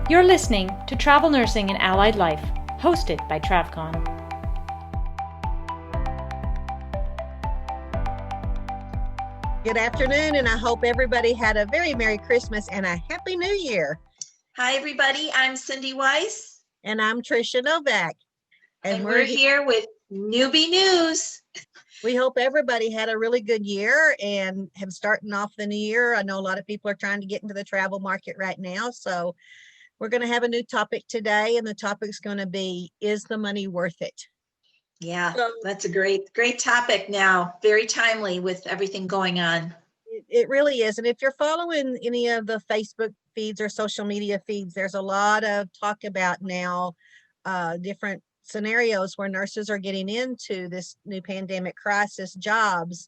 You're listening to Travel Nursing and Allied Life, hosted by TravCon. Good afternoon, and I hope everybody had a very Merry Christmas and a Happy New Year. Hi, everybody. I'm Cindy Weiss. And I'm Tricia Novak. And we're here with Newbie News. We hope everybody had a really good year and have starting off the new year. I know a lot of people are trying to get into the travel market right now. So we're going to have a new topic today, and the topic's going to be, is the money worth it? Yeah, that's a great topic now. Very timely with everything going on. It really is. And if you're following any of the Facebook feeds or social media feeds, there's a lot of talk about now different scenarios where nurses are getting into this new pandemic crisis jobs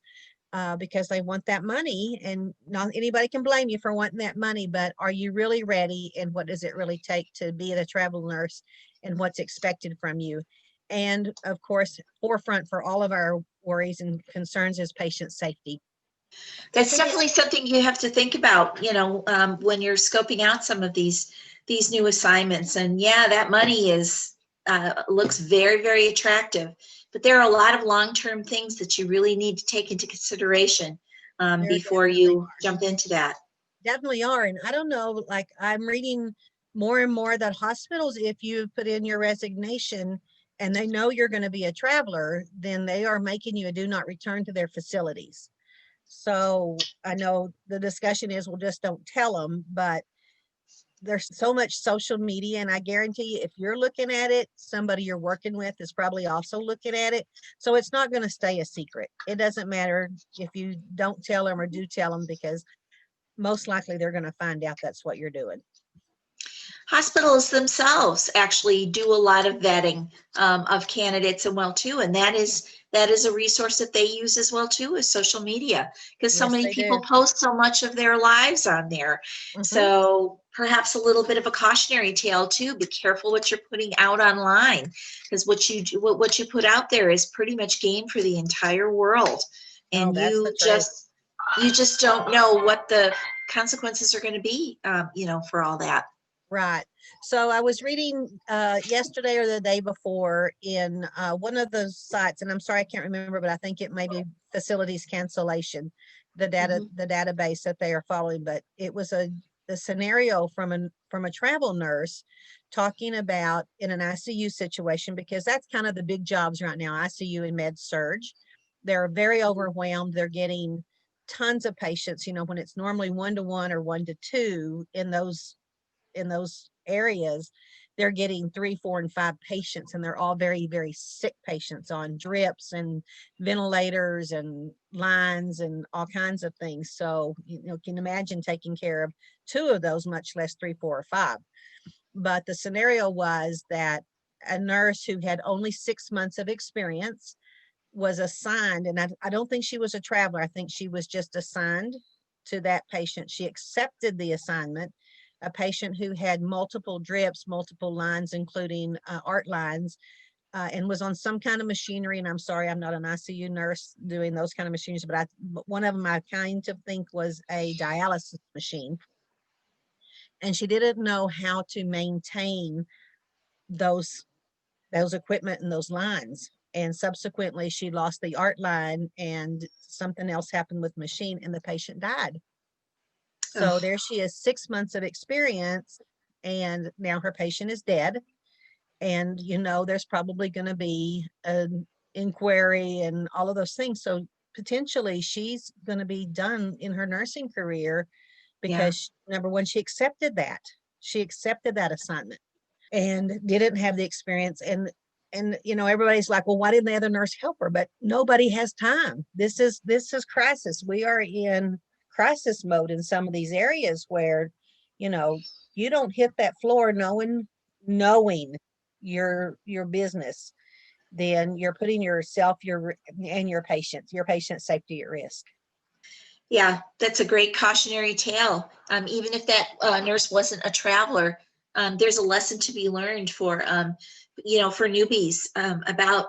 because they want that money, and not anybody can blame you for wanting that money, but are you really ready, and what does it really take to be a travel nurse, and what's expected from you? And of course, forefront for all of our worries and concerns is patient safety. That's definitely something you have to think about, when you're scoping out some of these new assignments. And yeah, that money looks very, very attractive, but there are a lot of long-term things that you really need to take into consideration before you jump into that. Definitely are. And I don't know, like I'm reading more and more that hospitals, if you put in your resignation and they know you're going to be a traveler, then they are making you a do not return to their facilities. So I know the discussion is, well, just don't tell them, but there's so much social media, and I guarantee you, if you're looking at it, somebody you're working with is probably also looking at it. So it's not going to stay a secret. It doesn't matter if you don't tell them or do tell them, because most likely they're going to find out that's what you're doing. Hospitals themselves actually do a lot of vetting of candidates and too, and that is a resource that they use as well too, is social media, because so many people post so much of their lives on there. Mm-hmm. So perhaps a little bit of a cautionary tale too. Be careful what you're putting out online, because what you put out there is pretty much game for the entire world, and you just don't know what the consequences are going to be, for all that. Right. So I was reading yesterday or the day before in one of those sites, and I'm sorry, I can't remember, but I think it may be facilities cancellation, the database that they are following. But it was a scenario from a travel nurse talking about in an ICU situation, because that's kind of the big jobs right now, ICU and med surg. They're very overwhelmed. They're getting tons of patients, when it's normally 1-to-1 or 1-to-2 in those areas, they're getting 3, 4, and 5 patients, and they're all very, very sick patients on drips and ventilators and lines and all kinds of things. So, can imagine taking care of 2 of those, much less 3, 4, or 5. But the scenario was that a nurse who had only 6 months of experience was assigned, and I don't think she was a traveler. I think she was just assigned to that patient. She accepted the assignment. A patient who had multiple drips, multiple lines, including art lines, and was on some kind of machinery. And I'm sorry, I'm not an ICU nurse doing those kind of machines, but one of them I kind of think was a dialysis machine. And she didn't know how to maintain those equipment and those lines. And subsequently, she lost the art line, and something else happened with the machine, and the patient died. So there she is, 6 months of experience, and now her patient is dead. And, there's probably going to be an inquiry and all of those things. So potentially she's going to be done in her nursing career because number one, she accepted that assignment and didn't have the experience. And everybody's like, well, why didn't the other nurse help her? But nobody has time. This is crisis. We are in crisis mode in some of these areas where, you don't hit that floor knowing your business, then you're putting yourself and your patient safety at risk. Yeah, that's a great cautionary tale. Even if that nurse wasn't a traveler, there's a lesson to be learned for newbies about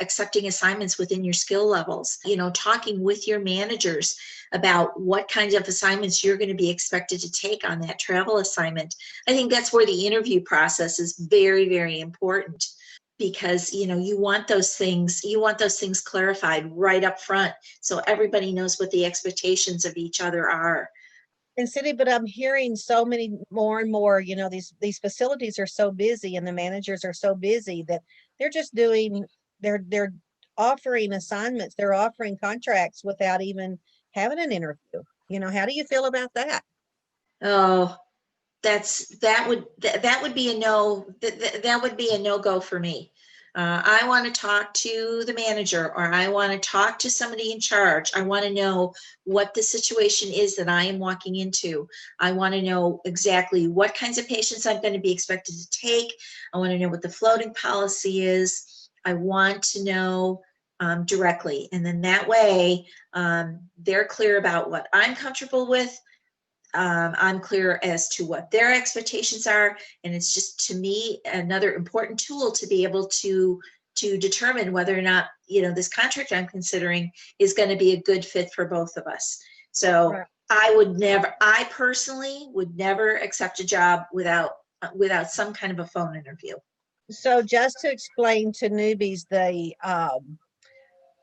accepting assignments within your skill levels, talking with your managers about what kinds of assignments you're going to be expected to take on that travel assignment. I think that's where the interview process is very, very important, because you want those things clarified right up front, so everybody knows what the expectations of each other are. And Cindy, but I'm hearing so many more and more, these facilities are so busy and the managers are so busy that they're just they're offering assignments, they're offering contracts without even having an interview. How do you feel about that? Oh, that would be a no. That would be a no-go for me. I want to talk to the manager, or I want to talk to somebody in charge. I want to know what the situation is that I am walking into. I want to know exactly what kinds of patients I'm going to be expected to take. I want to know what the floating policy is. I want to know directly. And then that way they're clear about what I'm comfortable with. I'm clear as to what their expectations are, and it's just, to me, another important tool to be able to determine whether or not this contract I'm considering is going to be a good fit for both of us. So Right. I personally would never accept a job without some kind of a phone interview. So just to explain to newbies the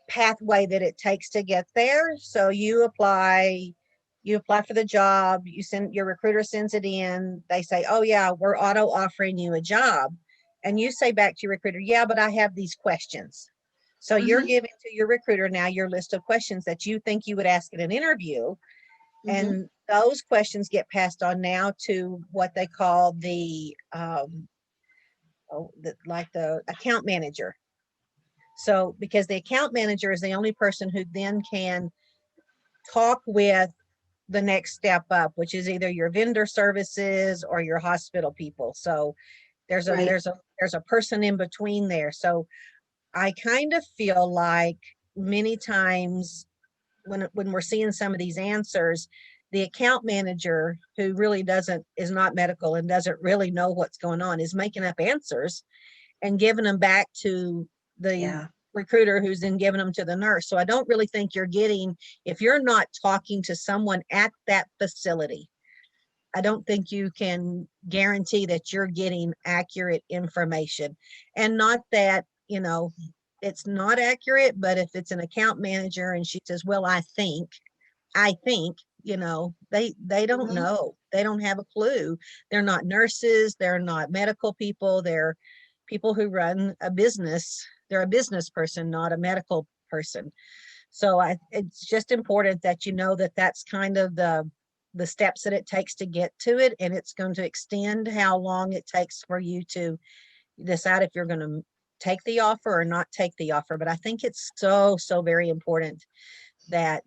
pathway that it takes to get there. So you apply for the job, your recruiter sends it in, they say, oh yeah, we're auto offering you a job. And you say back to your recruiter, yeah, but I have these questions. So you're giving to your recruiter now your list of questions that you think you would ask in an interview. And those questions get passed on now to what they call the account manager. So because the account manager is the only person who then can talk with the next step up, which is either your vendor services or your hospital people. So there's a person in between there. So I kind of feel like many times when we're seeing some of these answers, the account manager, who really is not medical and doesn't really know what's going on, is making up answers and giving them back to the recruiter, who's then giving them to the nurse. So I don't really think if you're not talking to someone at that facility, I don't think you can guarantee that you're getting accurate information. And not that, it's not accurate, but if it's an account manager and she says, well, I think, they don't know. They don't have a clue. They're not nurses. They're not medical people. They're people who run a business. They're a business person, not a medical person. So it's just important that that's kind of the steps that it takes to get to it. And it's going to extend how long it takes for you to decide if you're going to take the offer or not take the offer. But I think it's so, so very important that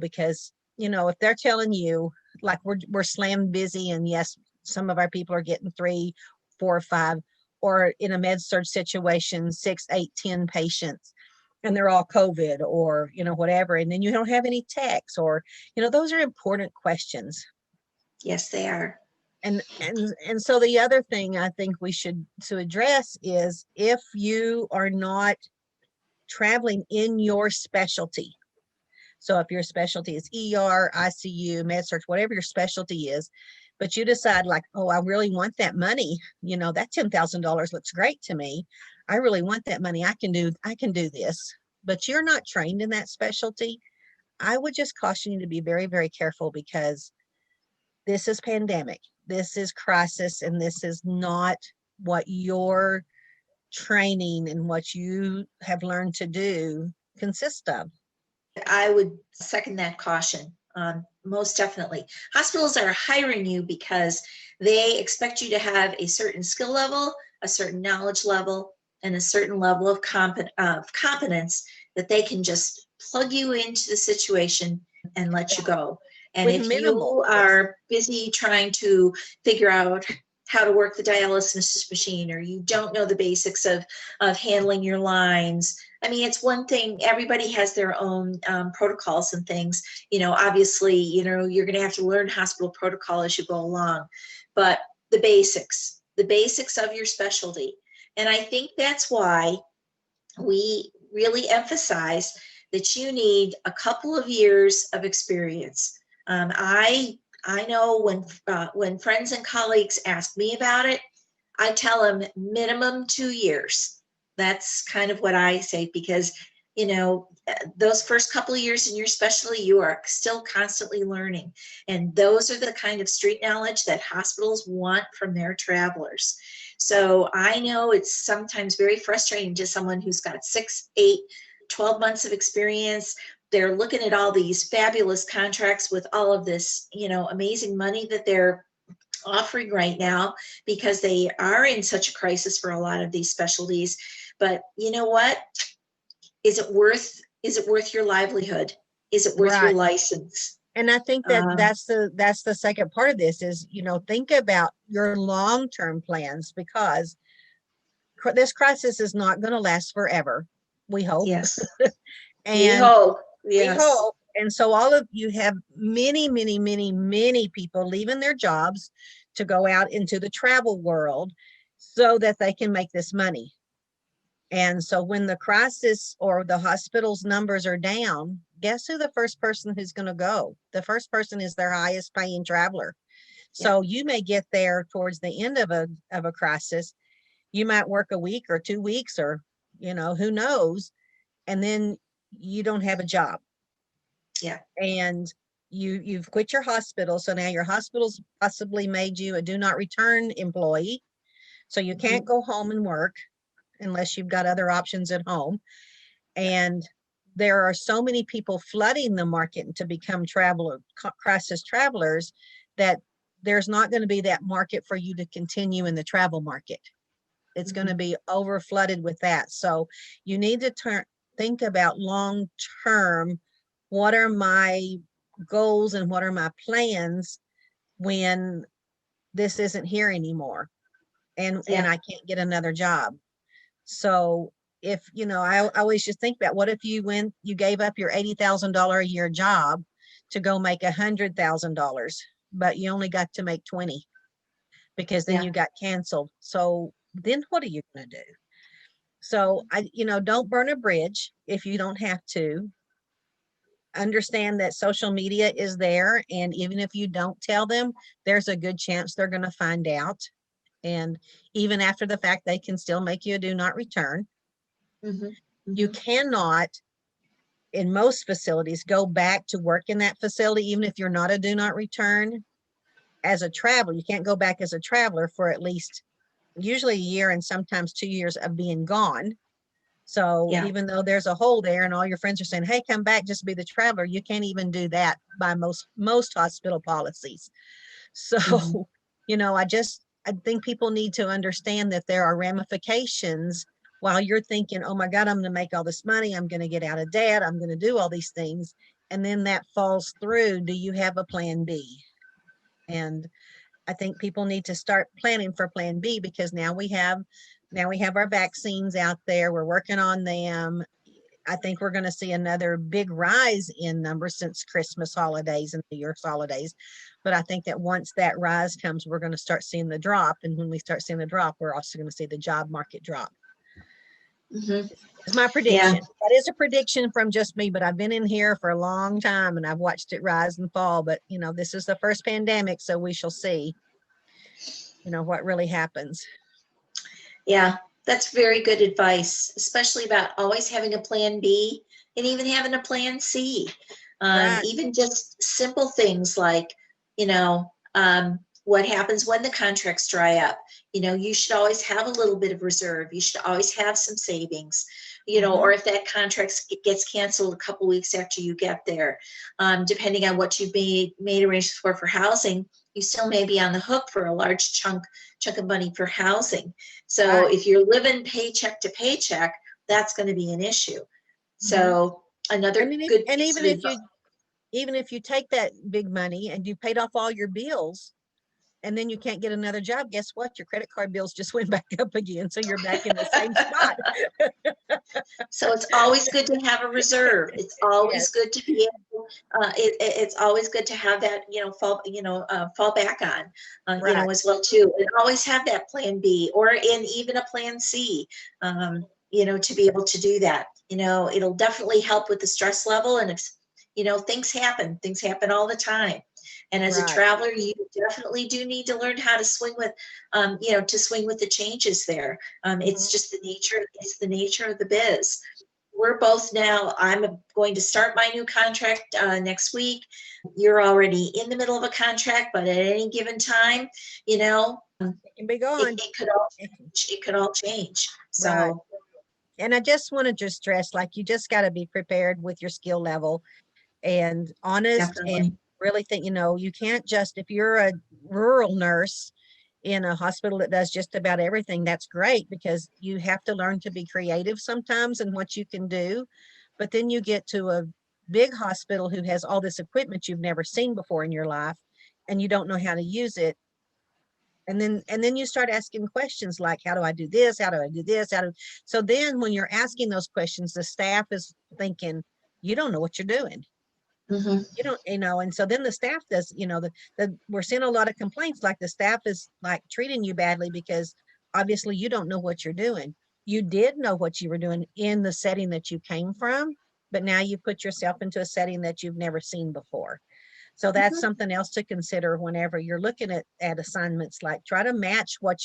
because if they're telling you, like, we're slammed busy, and yes, some of our people are getting 3, 4, 5, or in a med surg situation, 6, 8, 10 patients, and they're all COVID or whatever, and then you don't have any techs, or those are important questions. Yes, they are. And so the other thing I think we should to address is, if you are not traveling in your specialty. So if your specialty is ER, ICU, med surg, whatever your specialty is, but you decide, like, oh, I really want that money, that $10,000 looks great to me, I really want that money, I can do this, but you're not trained in that specialty, I would just caution you to be very, very careful, because this is pandemic, this is crisis, and this is not what your training and what you have learned to do consists of. I would second that caution. Most definitely. Hospitals are hiring you because they expect you to have a certain skill level, a certain knowledge level, and a certain level of competence that they can just plug you into the situation and let you go. And With if minimal, you are busy trying to figure out how to work the dialysis machine, or you don't know the basics of handling your lines, I mean, it's one thing, everybody has their own protocols and things, obviously, you're going to have to learn hospital protocol as you go along, but the basics of your specialty. And I think that's why we really emphasize that you need a couple of years of experience. I know when friends and colleagues ask me about it, I tell them minimum 2 years. That's kind of what I say, because those first couple of years in your specialty, you are still constantly learning, and those are the kind of street knowledge that hospitals want from their travelers. So I know it's sometimes very frustrating to someone who's got 6, 8, 12 months of experience. They're looking at all these fabulous contracts with all of this, amazing money that they're offering right now, because they are in such a crisis for a lot of these specialties. But you know what? Is it worth your livelihood? Is it worth your Right. license? And I think that that's the second part of this is, think about your long-term plans, because this crisis is not going to last forever. We hope. Yes. And we hope. we Yes. hope. And so all of you have many, many, many, many people leaving their jobs to go out into the travel world so that they can make this money. And so when the crisis or the hospital's numbers are down, guess who the first person who's going to go? The first person is their highest paying traveler. So you may get there towards the end of a crisis. You might work a week or 2 weeks, or, who knows? And then you don't have a job. Yeah. And you've quit your hospital. So now your hospital's possibly made you a do not return employee. So you can't go home and work unless you've got other options at home. And there are so many people flooding the market to become crisis travelers, that there's not going to be that market for you to continue in the travel market. It's going to be over flooded with that. So you need to think about long term. What are my goals and what are my plans when this isn't here anymore, and I can't get another job? So if, I always just think about, what if you gave up your $80,000 a year job to go make $100,000, but you only got to make 20 because then you got canceled. So then what are you going to do? So don't burn a bridge if you don't have to. Understand that social media is there, and even if you don't tell them, there's a good chance they're going to find out. And even after the fact, they can still make you a do not return. You cannot, in most facilities, go back to work in that facility, even if you're not a do not return. As a traveler, you can't go back as a traveler for at least usually a year and sometimes 2 years of being gone. So even though there's a hole there and all your friends are saying, hey, come back, just be the traveler, you can't even do that by most hospital policies. So, I think people need to understand that there are ramifications. While you're thinking, oh my God, I'm going to make all this money, I'm going to get out of debt, I'm going to do all these things, and then that falls through, do you have a plan B? And I think people need to start planning for plan B, because now we have our vaccines out there. We're working on them. I think we're going to see another big rise in numbers since Christmas holidays and New Year's holidays. But I think that once that rise comes, we're going to start seeing the drop. And when we start seeing the drop, we're also going to see the job market drop. It's my prediction. That is a prediction from just me, but I've been in here for a long time and I've watched it rise and fall. But, this is the first pandemic, so we shall see, what really happens. Yeah, that's very good advice, especially about always having a plan B and even having a plan C. Right. Even just simple things like, what happens when the contracts dry up. You should always have a little bit of reserve. You should always have some savings, or if that contract gets canceled a couple weeks after you get there, depending on what you've made arrangements for housing, you still may be on the hook for a large chunk of money for housing. So if you're living paycheck to paycheck, that's going to be an issue. So another good piece of advice. Even if you take that big money and you paid off all your bills, and then you can't get another job, guess what? Your credit card bills just went back up again. So you're back in the same spot. So it's always good to have a reserve. It's always good to be able, it's always good to have that, fall back on, as well too. And always have that plan B, or in even a plan C. to be able to do that. It'll definitely help with the stress level. And if, things happen all the time. And as a Right. traveler, you definitely do need to learn how to swing with, the changes there. It's just it's the nature of the biz. We're both now, I'm going to start my new contract next week. You're already in the middle of a contract, but at any given time, It can be gone. it could all change. It could all change. So, Right. And I just want to just stress, like, you just got to be prepared with your skill level and honest and definitely. really think, you can't just, if you're a rural nurse in a hospital that does just about everything, that's great, because you have to learn to be creative sometimes in what you can do. But then you get to a big hospital who has all this equipment you've never seen before in your life, and you don't know how to use it. And then you start asking questions like, how do I do this? How do I do this? So then when you're asking those questions, the staff is thinking, you don't know what you're doing. Hmm. You don't, and so then the staff does, we're seeing a lot of complaints, like the staff is like treating you badly because obviously you don't know what you're doing. You did know what you were doing in the setting that you came from, but now you put yourself into a setting that you've never seen before. So that's something else to consider whenever you're looking at assignments, like try to match where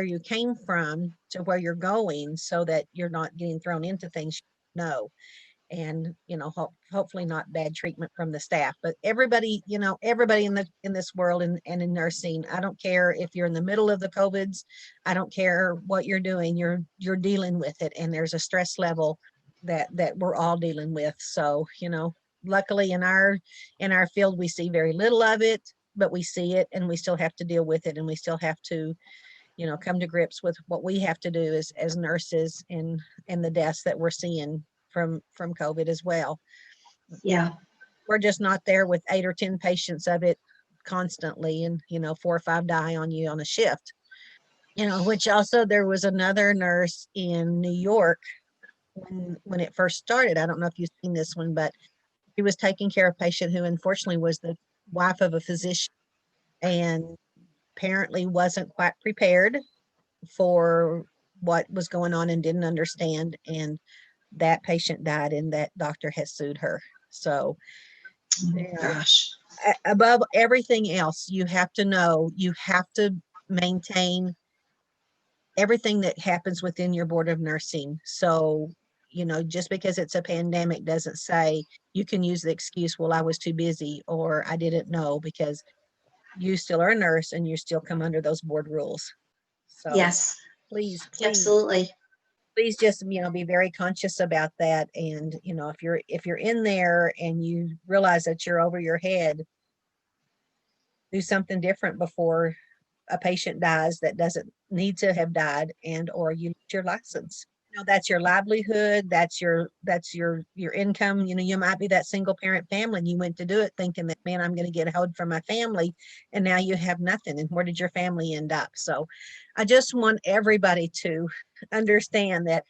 you came from to where you're going, so that you're not getting thrown into things you know. And hopefully not bad treatment from the staff, but everybody in this world and in nursing, I don't care if you're in the middle of the COVIDs, I don't care what you're doing, you're dealing with it, and there's a stress level that we're all dealing with. So luckily in our field we see very little of it, but we see it and we still have to deal with it, and we still have to come to grips with what we have to do as nurses, and the deaths that we're seeing from COVID as well. Yeah. We're just not there with 8 or 10 patients of it constantly, and 4 or 5 die on you on a shift. Which also, there was another nurse in New York when it first started. I don't know if you've seen this one, but she was taking care of a patient who unfortunately was the wife of a physician, and apparently wasn't quite prepared for what was going on and didn't understand, and that patient died, and that doctor has sued her. So Gosh. above everything else, you have to maintain everything that happens within your board of nursing. So just because it's a pandemic doesn't say you can use the excuse, well, I was too busy or I didn't know, because you still are a nurse and you still come under those board rules. So Yes, please absolutely. just be very conscious about that. And if you're in there and you realize that you're over your head, do something different before a patient dies that doesn't need to have died, and or you lose your license. That's your livelihood, that's your income. You might be that single parent family, and you went to do it thinking that, man, I'm going to get hold from my family, and now you have nothing, and where did your family end up? So I just want everybody to understand that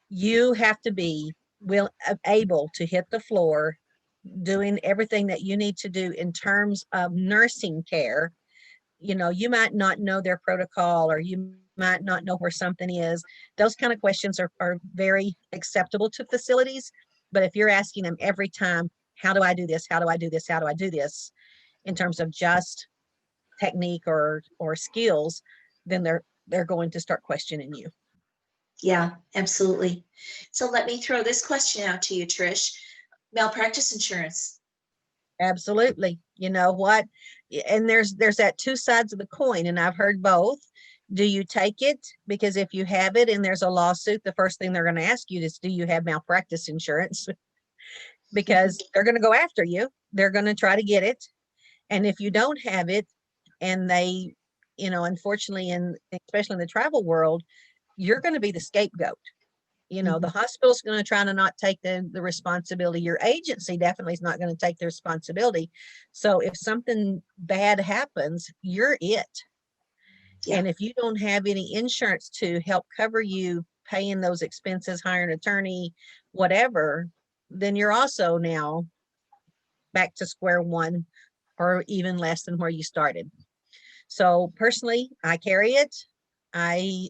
you have to be able to hit the floor doing everything that you need to do in terms of nursing care. You might not know their protocol, or you might not know where something is. Those kind of questions are very acceptable to facilities. But if you're asking them every time, how do I do this? How do I do this? How do I do this? In terms of just technique or skills, then they're going to start questioning you. Yeah, absolutely. So let me throw this question out to you, Trish. Malpractice insurance. Absolutely. You know what? And there's that two sides of the coin, and I've heard both. Do you take it? Because if you have it and there's a lawsuit, the first thing they're going to ask you is, do you have malpractice insurance? Because they're going to go after you. They're going to try to get it. And if you don't have it, and they, unfortunately, especially in the travel world, you're going to be the scapegoat. The hospital's going to try to not take the responsibility. Your agency definitely is not going to take the responsibility. So if something bad happens, you're it. Yeah. And if you don't have any insurance to help cover you paying those expenses, hiring an attorney, whatever, then you're also now back to square one, or even less than where you started. So personally, I carry it. I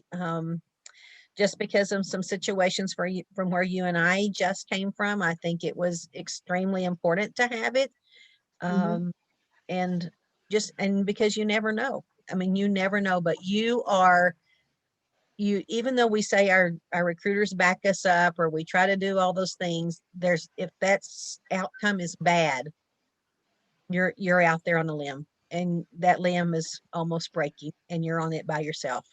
just because of some situations from where you and I just came from, I think it was extremely important to have it. Mhm. And because you never know. I mean, you never know, but even though we say our recruiters back us up or we try to do all those things, if that's outcome is bad, you're out there on a limb, and that limb is almost breaking and you're on it by yourself.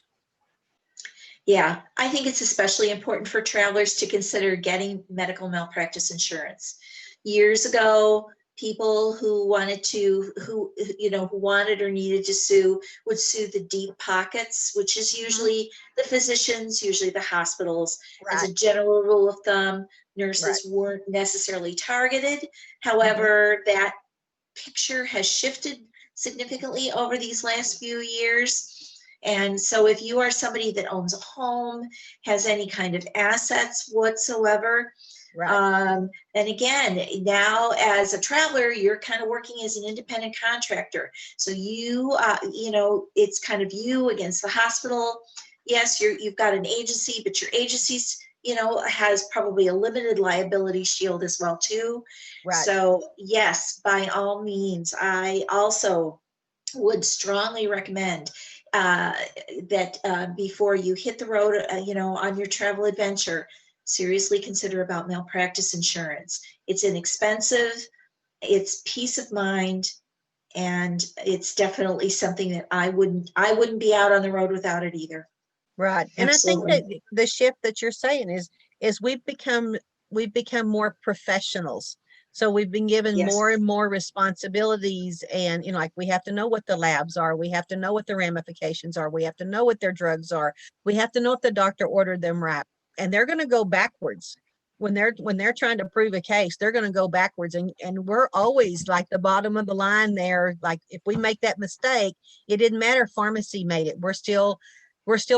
Yeah, I think it's especially important for travelers to consider getting medical malpractice insurance. Years ago, people who wanted or needed to sue would sue the deep pockets, which is usually the physicians, usually the hospitals. As Right. a general rule of thumb, Right. nurses weren't necessarily targeted. However, that picture has shifted significantly over these last few years. And so if you are somebody that owns a home, has any kind of assets whatsoever, Right. and again, now as a traveler, you're kind of working as an independent contractor. So it's kind of you against the hospital. Yes, you've got an agency, but your agency's, has probably a limited liability shield as well too. Right. So yes, by all means, I also would strongly recommend that before you hit the road, on your travel adventure, seriously consider about malpractice insurance. It's inexpensive, it's peace of mind, and it's definitely something that I wouldn't be out on the road without it either. Right. And Absolutely. I think that the shift that you're saying is we've become more professionals. So we've been given Yes. more and more responsibilities, and like we have to know what the labs are, we have to know what the ramifications are, we have to know what their drugs are, we have to know if the doctor ordered them right. And they're going to go backwards when they're trying to prove a case. They're going to go backwards, and we're always like the bottom of the line there. Like if we make that mistake, it didn't matter pharmacy made it, we're still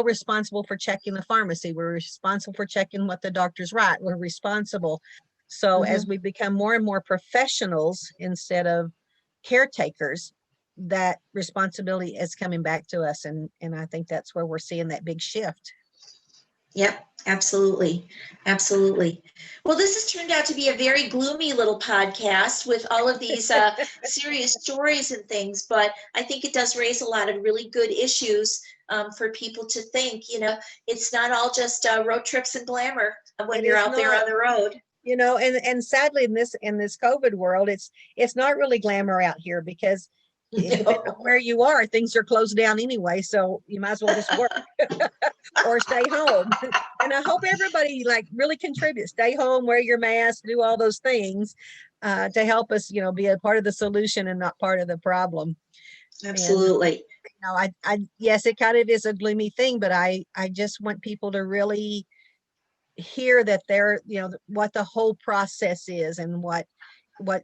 responsible for checking the pharmacy. We're responsible for checking what the doctor's right. We're responsible. So as we become more and more professionals instead of caretakers, that responsibility is coming back to us. And I think that's where we're seeing that big shift. Yep, absolutely. Absolutely. Well, this has turned out to be a very gloomy little podcast with all of these serious stories and things, but I think it does raise a lot of really good issues for people to think. It's not all just road trips and glamour when you're out there on the road. And sadly in this COVID world, it's not really glamour out here, because depending on where you are, things are closed down anyway. So you might as well just work or stay home. And I hope everybody really contributes. Stay home, wear your mask, do all those things to help us, be a part of the solution and not part of the problem. Absolutely. And, yes, it kind of is a gloomy thing, but I just want people to really hear that they're, what the whole process is and what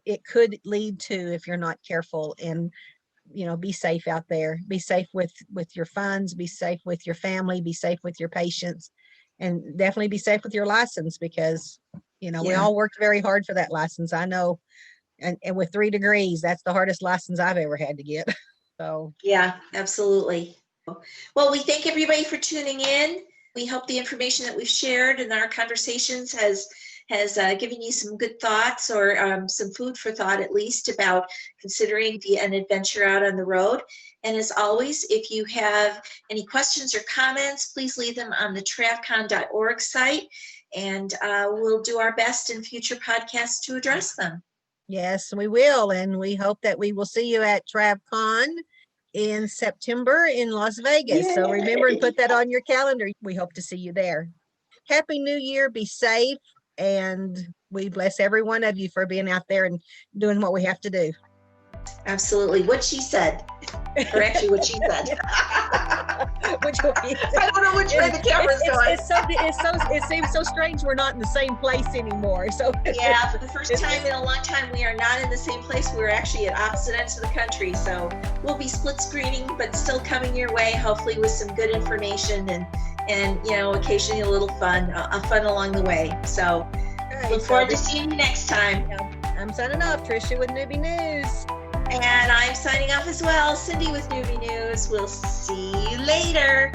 it could lead to if you're not careful. And be safe out there, be safe with your funds, be safe with your family, be safe with your patients, and definitely be safe with your license, because we all worked very hard for that license. I know, and with 3 degrees, that's the hardest license I've ever had to get. So yeah, absolutely. Well, we thank everybody for tuning in. We hope the information that we've shared in our conversations has given you some good thoughts, or some food for thought, at least, about considering an adventure out on the road. And as always, if you have any questions or comments, please leave them on the travcon.org site, and we'll do our best in future podcasts to address them. Yes, we will. And we hope that we will see you at TravCon in September in Las Vegas. Yay. So remember and put that on your calendar. We hope to see you there. Happy New Year. Be safe. And we bless every one of you for being out there and doing what we have to do. Absolutely. What she said. Or actually what she said. Which way? I don't know which way the camera's going. It seems so strange we're not in the same place anymore. So yeah, for the first time in a long time, we are not in the same place. We're actually at opposite ends of the country. So we'll be split screening, but still coming your way, hopefully with some good information and occasionally a little fun along the way. So look forward to seeing you next time. I'm signing off, Tricia with Newbie News. And I'm signing off as well, Cyndi with Newbie News. We'll see you later.